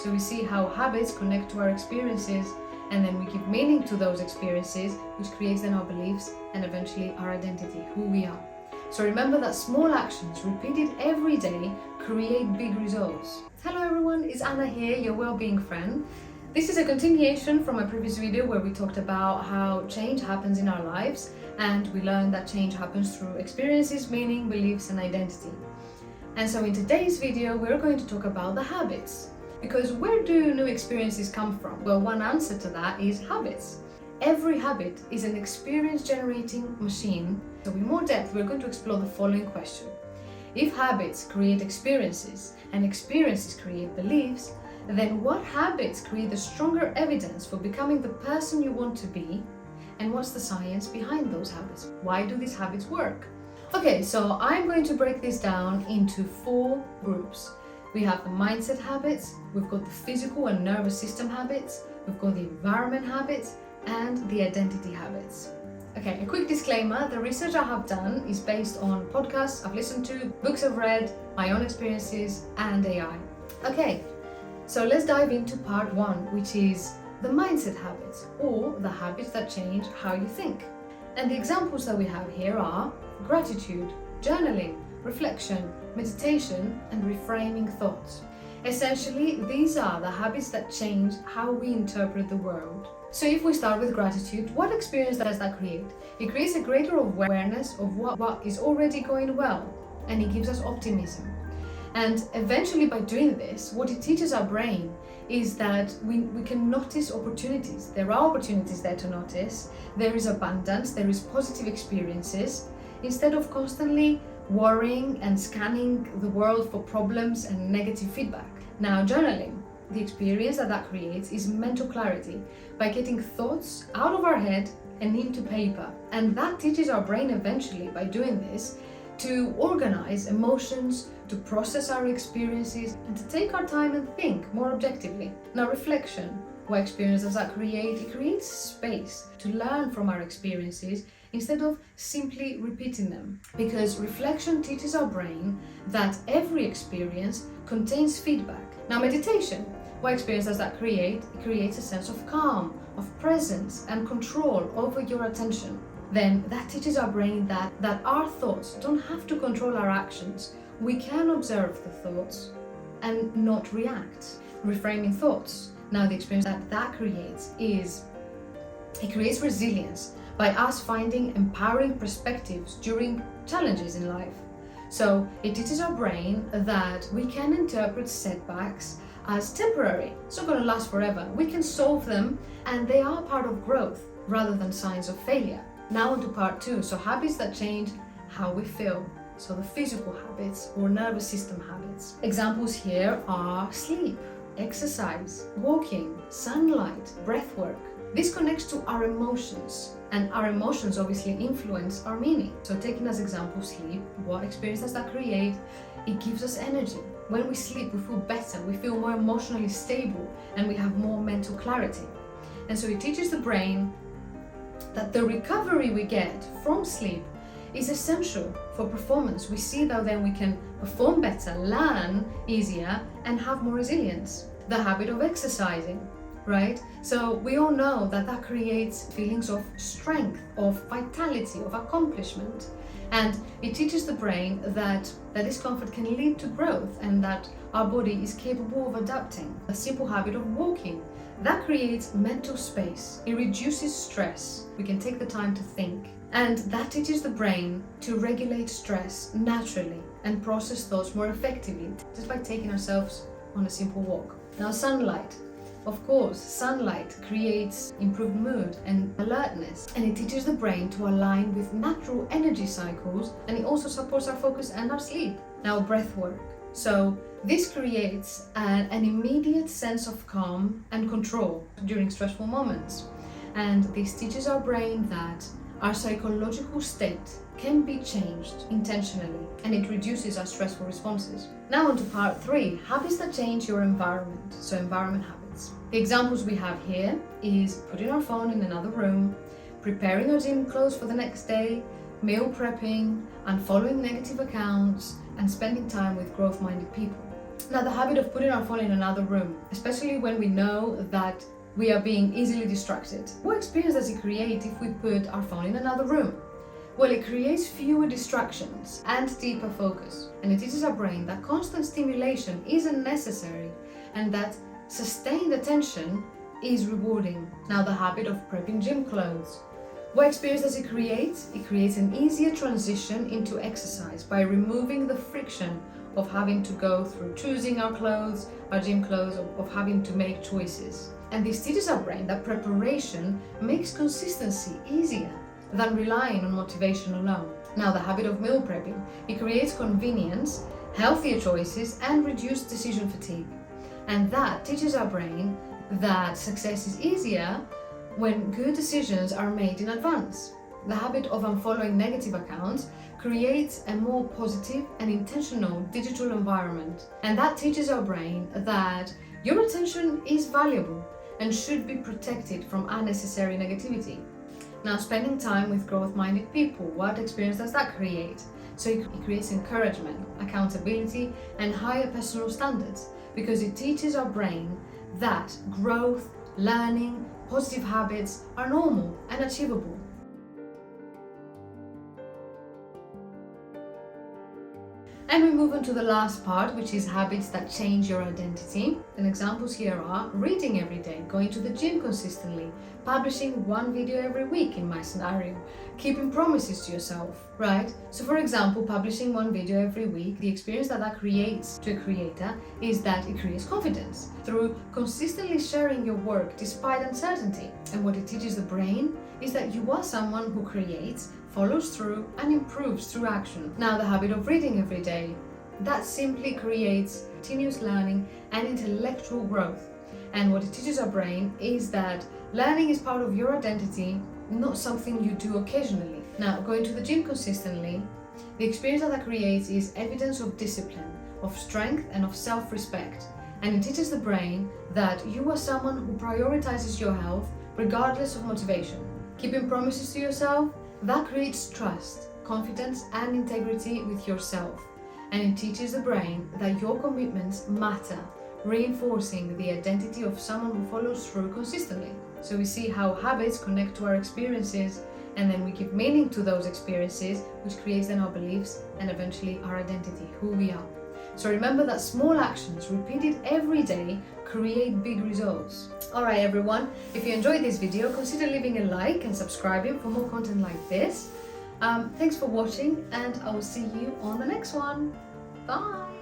So we see how habits connect to our experiences, and then we give meaning to those experiences, which creates then our beliefs and eventually our identity, who we are. So remember that small actions repeated every day create big results. Hello everyone, it's Anna here, your well-being friend. This is a continuation from my previous video where we talked about how change happens in our lives, and we learned that change happens through experiences, meaning, beliefs and identity. And so in today's video we're going to talk about the habits. Because where do new experiences come from? Well, one answer to that is habits. Every habit is an experience-generating machine. So in more depth, we're going to explore the following question. If habits create experiences and experiences create beliefs, then what habits create the stronger evidence for becoming the person you want to be? And what's the science behind those habits? Why do these habits work? Okay, so I'm going to break this down into 4 groups. We have the mindset habits, we've got the physical and nervous system habits, we've got the environment habits, and the identity habits. Okay, a quick disclaimer, the research I have done is based on podcasts I've listened to, books I've read, my own experiences, and AI. Okay, so let's dive into part 1, which is the mindset habits, or the habits that change how you think. And the examples that we have here are gratitude, journaling, reflection, meditation, and reframing thoughts. Essentially, these are the habits that change how we interpret the world. So if we start with gratitude, what experience does that create? It creates a greater awareness of what is already going well, and it gives us optimism. And eventually by doing this, what it teaches our brain is that we can notice opportunities. There are opportunities there to notice. There is abundance, there is positive experiences, instead of constantly worrying and scanning the world for problems and negative feedback. Now, journaling, the experience that creates is mental clarity by getting thoughts out of our head and into paper. And that teaches our brain eventually, by doing this, to organize emotions, to process our experiences, and to take our time and think more objectively. Now, reflection, what experience does that create? It creates space to learn from our experiences instead of simply repeating them. Because reflection teaches our brain that every experience contains feedback. Now, meditation, what experience does that create? It creates a sense of calm, of presence and control over your attention. Then that teaches our brain that our thoughts don't have to control our actions. We can observe the thoughts and not react. Reframing thoughts. Now, the experience that creates is, it creates resilience by us finding empowering perspectives during challenges in life. So it teaches our brain that we can interpret setbacks as temporary. It's not going to last forever. We can solve them, and they are part of growth rather than signs of failure. Now on to part 2, so habits that change how we feel. So the physical habits or nervous system habits. Examples here are sleep, exercise, walking, sunlight, breath work. This connects to our emotions, and our emotions obviously influence our meaning. So taking as example sleep, what experience does that create? It gives us energy. When we sleep, we feel better, we feel more emotionally stable, and we have more mental clarity. And so it teaches the brain that the recovery we get from sleep is essential for performance. We see that then we can perform better, learn easier, and have more resilience. The habit of exercising, right? So we all know that creates feelings of strength, of vitality, of accomplishment. And it teaches the brain that discomfort can lead to growth and that our body is capable of adapting. A simple habit of walking, that creates mental space. It reduces stress. We can take the time to think. And that teaches the brain to regulate stress naturally and process thoughts more effectively just by taking ourselves on a simple walk. Now, sunlight. Of course, sunlight creates improved mood and alertness, and it teaches the brain to align with natural energy cycles, and it also supports our focus and our sleep. Now, breath work. So this creates an immediate sense of calm and control during stressful moments. And this teaches our brain that our psychological state can be changed intentionally, and it reduces our stressful responses. Now on to part 3, habits that change your environment. So environment habits. The examples we have here is putting our phone in another room, preparing our gym clothes for the next day, meal prepping, unfollowing negative accounts, and spending time with growth-minded people. Now, the habit of putting our phone in another room, especially when we know that we are being easily distracted. What experience does it create if we put our phone in another room? Well, it creates fewer distractions and deeper focus, and it teaches our brain that constant stimulation isn't necessary and that sustained attention is rewarding. Now, the habit of prepping gym clothes. What experience does it create? It creates an easier transition into exercise by removing the friction of having to go through choosing our clothes, our gym clothes, of having to make choices. And this teaches our brain that preparation makes consistency easier than relying on motivation alone. Now, the habit of meal prepping. It creates convenience, healthier choices, and reduced decision fatigue. And that teaches our brain that success is easier when good decisions are made in advance. The habit of unfollowing negative accounts creates a more positive and intentional digital environment. And that teaches our brain that your attention is valuable and should be protected from unnecessary negativity. Now, spending time with growth-minded people, what experience does that create? So it creates encouragement, accountability, and higher personal standards, because it teaches our brain that growth, learning, positive habits are normal and achievable. And we move on to the last part, which is habits that change your identity. And examples here are reading every day, going to the gym consistently, publishing one video every week in my scenario, keeping promises to yourself, right? So for example, publishing one video every week, the experience that creates to a creator is that it creates confidence through consistently sharing your work despite uncertainty. And what it teaches the brain is that you are someone who creates, follows through, and improves through action. Now, the habit of reading every day, that simply creates continuous learning and intellectual growth. And what it teaches our brain is that learning is part of your identity, not something you do occasionally. Now, going to the gym consistently, the experience that creates is evidence of discipline, of strength, and of self-respect. And it teaches the brain that you are someone who prioritizes your health regardless of motivation. Keeping promises to yourself, that creates trust, confidence, and integrity with yourself. And it teaches the brain that your commitments matter, reinforcing the identity of someone who follows through consistently. So we see how habits connect to our experiences, and then we give meaning to those experiences, which creates then our beliefs and eventually our identity, who we are. So remember that small actions repeated every day create big results. Alright everyone, if you enjoyed this video, consider leaving a like and subscribing for more content like this. Thanks for watching, and I will see you on the next one. Bye!